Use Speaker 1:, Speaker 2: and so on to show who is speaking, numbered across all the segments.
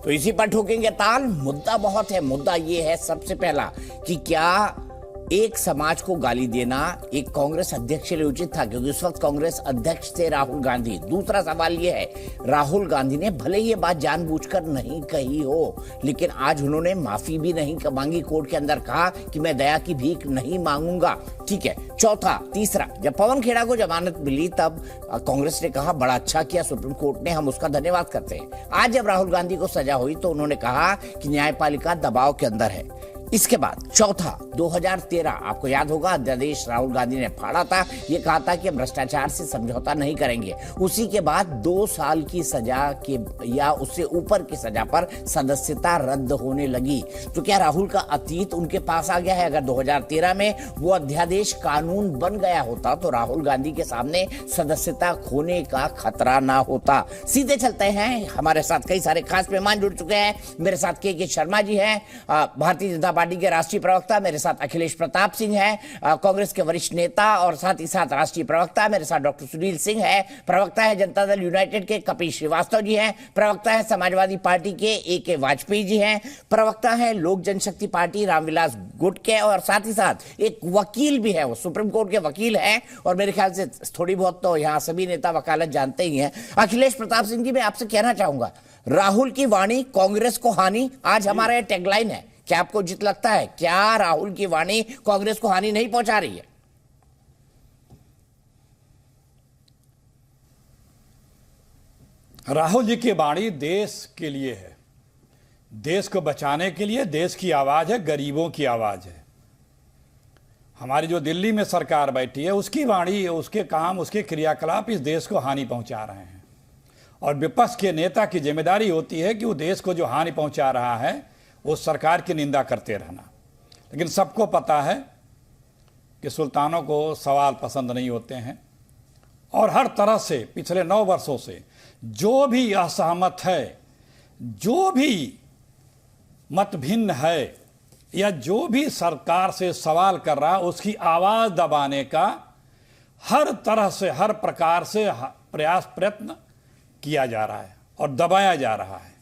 Speaker 1: तो इसी पर ठोकेंगे ताल। मुद्दा बहुत है। मुद्दा ये है सबसे पहला कि क्या एक समाज को गाली देना एक कांग्रेस अध्यक्ष के लिए उचित था, क्योंकि उस वक्त कांग्रेस अध्यक्ष थे राहुल गांधी। दूसरा सवाल यह है, राहुल गांधी ने भले ये बात जानबूझकर नहीं कही हो, लेकिन आज उन्होंने माफी भी नहीं मांगी। कोर्ट के अंदर कहा कि मैं दया की भीख नहीं मांगूंगा। ठीक है। तीसरा, जब पवन खेड़ा को जमानत मिली तब कांग्रेस ने कहा बड़ा अच्छा किया सुप्रीम कोर्ट ने, हम उसका धन्यवाद करते हैं। आज जब राहुल गांधी को सजा हुई तो उन्होंने कहा कि न्यायपालिका दबाव के अंदर है। इसके बाद 2013, आपको याद होगा, अध्यादेश राहुल गांधी ने फाड़ा था। ये कहा था कि भ्रष्टाचार से समझौता नहीं करेंगे। उसी के बाद 2 साल की सजा के या उससे ऊपर की सजा पर सदस्यता रद्द होने लगी। तो क्या राहुल का अतीत उनके पास आ गया है? अगर 2013 में वो अध्यादेश कानून बन गया होता तो राहुल गांधी के सामने सदस्यता खोने का खतरा ना होता। सीधे चलते हैं, हमारे साथ कई सारे खास मेहमान जुड़ चुके हैं। मेरे साथ के शर्मा जी हैं, भारतीय जनता पार्टी के राष्ट्रीय प्रवक्ता। मेरे साथ अखिलेश प्रताप सिंह है, कांग्रेस के वरिष्ठ नेता और साथ ही साथ राष्ट्रीय प्रवक्ता। मेरे साथ डॉक्टर सुनील सिंह है, प्रवक्ता है जनता दल यूनाइटेड के। कपिल श्रीवास्तव जी हैं, प्रवक्ता है समाजवादी पार्टी के। A.K. वाजपेयी जी हैं, प्रवक्ता है लोक जनशक्ति पार्टी रामविलास गुट के। और साथ ही साथ एक वकील भी है, वो सुप्रीम कोर्ट के वकील हैं और मेरे ख्याल से थोड़ी बहुत तो यहाँ सभी नेता वकालत जानते ही हैं। अखिलेश प्रताप सिंह जी, मैं आपसे कहना चाहूंगा, राहुल की वाणी कांग्रेस को हानि, आज हमारा टैगलाइन है। क्या आपको उचित लगता है? क्या राहुल की वाणी कांग्रेस को हानि नहीं पहुंचा रही है?
Speaker 2: राहुल जी की वाणी देश के लिए है, देश को बचाने के लिए। देश की आवाज है, गरीबों की आवाज है। हमारी जो दिल्ली में सरकार बैठी है उसकी वाणी, उसके काम, उसके क्रियाकलाप इस देश को हानि पहुंचा रहे हैं। और विपक्ष के नेता की जिम्मेदारी होती है कि वो देश को जो हानि पहुंचा रहा है वो सरकार की निंदा करते रहना। लेकिन सबको पता है कि सुल्तानों को सवाल पसंद नहीं होते हैं और हर तरह से पिछले 9 वर्षों से जो भी असहमत है, जो भी मत भिन्न है या जो भी सरकार से सवाल कर रहा है, उसकी आवाज दबाने का हर तरह से, हर प्रकार से प्रयत्न किया जा रहा है और दबाया जा रहा है।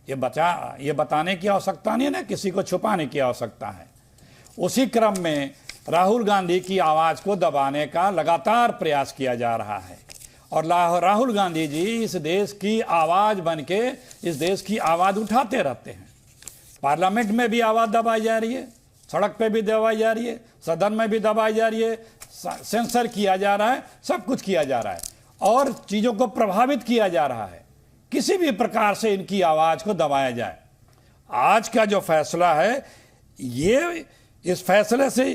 Speaker 2: ये बताने की आवश्यकता नहीं है ना, किसी को छुपाने की आवश्यकता है। उसी क्रम में राहुल गांधी की आवाज को दबाने का लगातार प्रयास किया जा रहा है और राहुल गांधी जी इस देश की आवाज बनके इस देश की आवाज उठाते रहते हैं। पार्लियामेंट में भी आवाज दबाई जा रही है, सड़क पे भी दबाई जा रही है, सदन में भी दबाई जा रही है, सेंसर किया जा रहा है, सब कुछ किया जा रहा है और चीजों को प्रभावित किया जा रहा है। किसी भी प्रकार से इनकी आवाज को दबाया जाए। आज का जो फैसला है, ये इस फैसले से,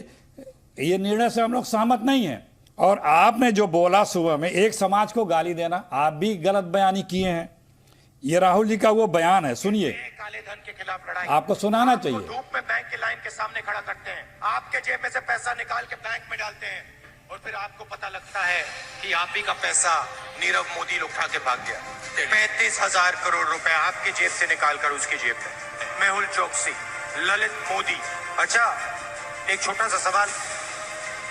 Speaker 2: ये निर्णय से हम लोग सहमत नहीं हैं। और आपने जो बोला सुबह में, एक समाज को गाली देना, आप भी गलत बयानी किए हैं। ये राहुल जी का वो बयान है, सुनिए।
Speaker 3: काले धन के खिलाफ लड़ाई
Speaker 2: आपको सुनाना चाहिए।
Speaker 3: धूप में बैंक की लाइन के सामने खड़ा करते हैं, आपके जेब में से पैसा निकाल के बैंक में डालते हैं और फिर आपको पता लगता है कि आप ही का पैसा नीरव मोदी उठा के भाग गया। 35,000 करोड़ रुपए आपकी जेब से निकालकर उसकी जेब में। मेहुल चोकसी, ललित मोदी। अच्छा, एक छोटा सा सवाल,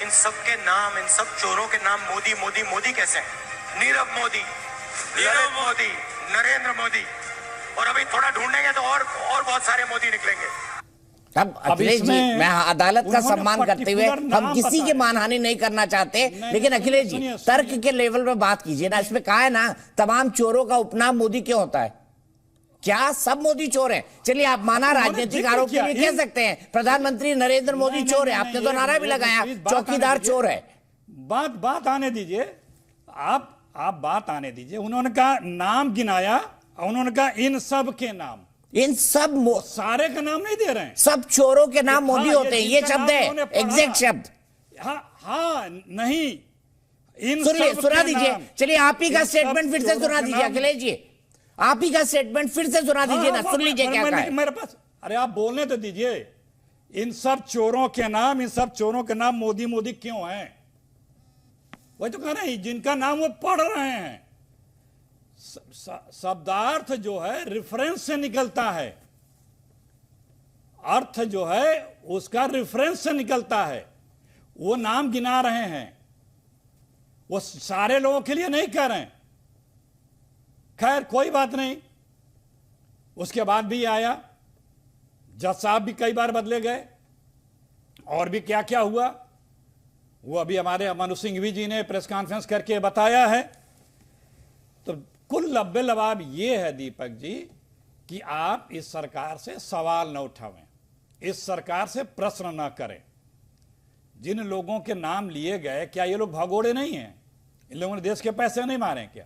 Speaker 3: इन सब के नाम, इन सब चोरों के नाम मोदी मोदी मोदी कैसे हैं? नीरव मोदी, ललित मोदी, नरेंद्र मोदी, और अभी थोड़ा ढूंढेंगे तो और बहुत सारे मोदी निकलेंगे।
Speaker 1: अब अखिलेश जी, मैं अदालत का सम्मान करते हुए, हम किसी की मानहानि नहीं करना चाहते, लेकिन अखिलेश जी तर्क के लेवल पर बात कीजिए ना। इसमें कहा है ना, तमाम चोरों का उपनाम मोदी क्यों होता है? क्या सब मोदी चोर हैं? चलिए, आप माना राजनीतिक आरोप के लिए कह सकते हैं प्रधानमंत्री नरेंद्र मोदी चोर है, आपने तो नारा भी लगाया चौकीदार चोर है।
Speaker 2: बात आने दीजिए, आप बात आने दीजिए। उन्होंने कहा नाम गिनाया, उन्होंने कहा इन सब के नाम,
Speaker 1: इन सब
Speaker 2: सारे का नाम नहीं दे रहे हैं,
Speaker 1: सब चोरों के नाम मोदी होते हैं, ये शब्द है, एग्जैक्ट शब्द।
Speaker 2: हाँ नहीं, इन
Speaker 1: सुना दीजिए। चलिए, आप ही का स्टेटमेंट फिर से सुना दीजिए अखिलेश जी, आप ही का स्टेटमेंट फिर से सुना दीजिए ना, सुन लीजिए क्या कहा है
Speaker 2: मेरे पास। अरे आप बोलने तो दीजिए। इन सब चोरों के नाम, इन सब चोरों के नाम मोदी मोदी क्यों हैं? वही तो कह रहे हैं, जिनका नाम वो पढ़ रहे हैं। शब्दार्थ जो है रेफरेंस से निकलता है, अर्थ जो है उसका रेफरेंस से निकलता है। वो नाम गिना रहे हैं, वो सारे लोगों के लिए नहीं कह रहे हैं। खैर कोई बात नहीं, उसके बाद भी आया, जज साहब भी कई बार बदले गए, और भी क्या क्या हुआ वो अभी हमारे मनु सिंघवी जी ने प्रेस कॉन्फ्रेंस करके बताया है। तो कुल लब्बे लबाब ये है दीपक जी कि आप इस सरकार से सवाल न उठावें, इस सरकार से प्रश्न न करें। जिन लोगों के नाम लिए गए, क्या ये लोग भगोड़े नहीं हैं? इन लोगों ने देश के पैसे नहीं मारे क्या?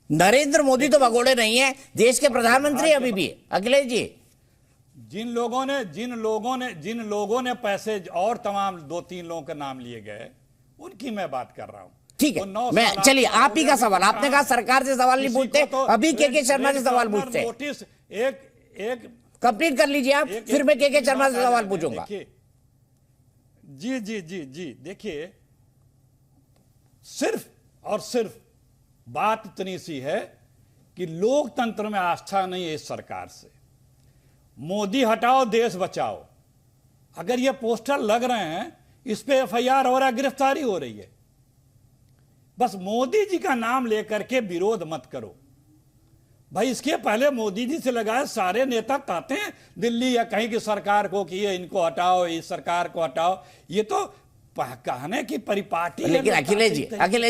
Speaker 1: नरेंद्र मोदी तो भगोड़े नहीं है, देश के प्रधानमंत्री अभी भी। अखिलेश जी,
Speaker 2: जिन लोगों ने पैसे और तमाम 2-3 लोगों के नाम लिए गए, उनकी मैं बात कर रहा हूं।
Speaker 1: ठीक है, मैं चलिए आप ही का सवाल, आपने कहा सरकार से सवाल नहीं पूछते, अभी के शर्मा से सवाल पूछते हैं।
Speaker 2: नोटिस एक
Speaker 1: कंप्लीट कर लीजिए आप, फिर मैं के शर्मा से सवाल पूछूंगा।
Speaker 2: जी जी जी जी, देखिए सिर्फ और सिर्फ बात इतनी सी है कि लोकतंत्र में आस्था नहीं है इस सरकार से। मोदी हटाओ देश बचाओ, अगर ये पोस्टर लग रहे हैं, इस पे एफआईआर हो रहा है, गिरफ्तारी हो रही है। बस मोदी जी का नाम लेकर के विरोध मत करो भाई। इसके पहले मोदी जी से लगाए सारे नेता कहते हैं दिल्ली या कहीं की सरकार को कि ये इनको हटाओ, इस सरकार को हटाओ, ये तो कहने की परिपाटी है।
Speaker 1: लेकिन अखिलेश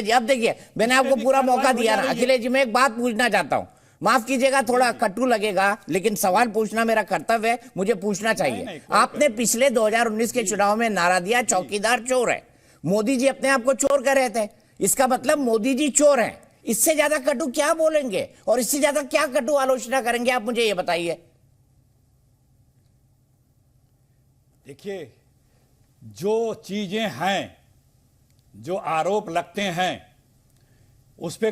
Speaker 1: जी अब देखिए, मैंने आपको पूरा मौका दिया ना। अखिलेश जी, मैं एक बात पूछना चाहता हूं, माफ कीजिएगा थोड़ा कटु लगेगा, लेकिन सवाल पूछना मेरा कर्तव्य है, मुझे पूछना चाहिए। आपने पिछले 2019 के चुनाव में नारा दिया चौकीदार चोर है, मोदी जी अपने आप को चोर कह रहे थे, इसका मतलब मोदी जी चोर हैं। इससे ज्यादा कटु क्या बोलेंगे और इससे ज्यादा क्या कटु आलोचना करेंगे, आप मुझे ये बताइए।
Speaker 2: देखिए, जो चीजें हैं, जो आरोप लगते हैं, उस पे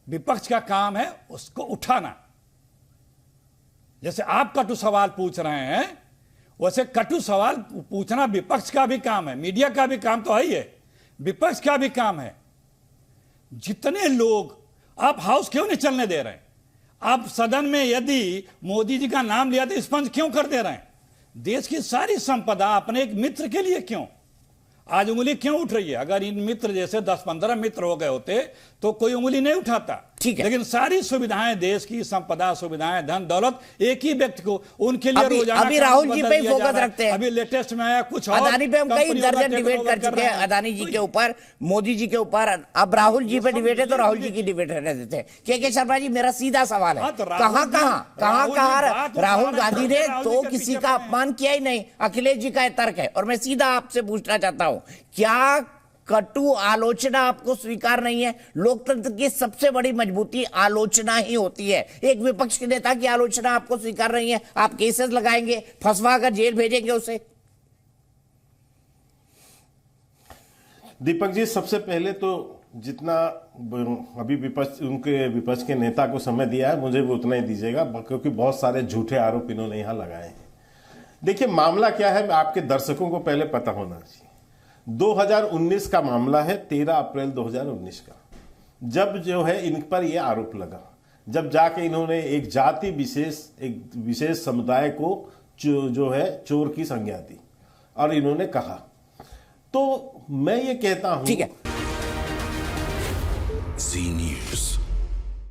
Speaker 2: विपक्ष का काम है उसको उठाना। जैसे आप कटु सवाल पूछ रहे हैं, वैसे कटु सवाल पूछना विपक्ष का भी काम है, मीडिया का भी काम तो है ही है, विपक्ष का भी काम है। जितने लोग, आप हाउस क्यों नहीं चलने दे रहे हैं? आप सदन में यदि मोदी जी का नाम लिया तो स्पंज क्यों कर दे रहे हैं? देश की सारी संपदा अपने एक मित्र के लिए क्यों? आज उंगली क्यों उठ रही है? अगर इन मित्र जैसे 10-15 मित्र हो गए होते तो कोई उंगली नहीं उठाता।
Speaker 1: ठीक है,
Speaker 2: लेकिन सारी सुविधाएं, देश की संपदा, सुविधाएं, धन दौलत एक ही व्यक्ति को, उनके लिए रोजाना
Speaker 1: अभी राहुल जी पे फोकस रखते हैं।
Speaker 2: अभी लेटेस्ट में आया कुछ और,
Speaker 1: अदानी पे हम कई दर्जन डिबेट कर चुके हैं, अदानी जी के ऊपर, मोदी जी के ऊपर। अब राहुल जी पे डिबेट है तो राहुल जी की डिबेट रहने देते हैं। के शर्मा जी, मेरा सीधा सवाल है, कहां राहुल गांधी ने तो किसी का अपमान किया ही नहीं, अखिलेश जी का तर्क है। और मैं सीधा आपसे पूछना चाहता हूं, क्या कटु आलोचना आपको स्वीकार नहीं है? लोकतंत्र की सबसे बड़ी मजबूती आलोचना ही होती है। एक विपक्ष के नेता की आलोचना आपको स्वीकार नहीं है, आप केसेस लगाएंगे, फंसवा कर जेल भेजेंगे उसे।
Speaker 4: दीपक जी, सबसे पहले तो जितना अभी विपक्ष के नेता को समय दिया है, मुझे भी उतना ही दीजिएगा, क्योंकि बहुत सारे झूठे आरोप इन्होंने यहां लगाए हैं। देखिए, मामला क्या है, आपके दर्शकों को पहले पता होना चाहिए। 2019 का मामला है, 13 अप्रैल 2019 का, जब जो है इन पर यह आरोप लगा, जब जाके इन्होंने एक जाति विशेष, एक विशेष समुदाय को जो है चोर की संज्ञा दी और इन्होंने कहा। तो मैं ये कहता हूं,
Speaker 1: ठीक है,
Speaker 5: जी न्यूज़।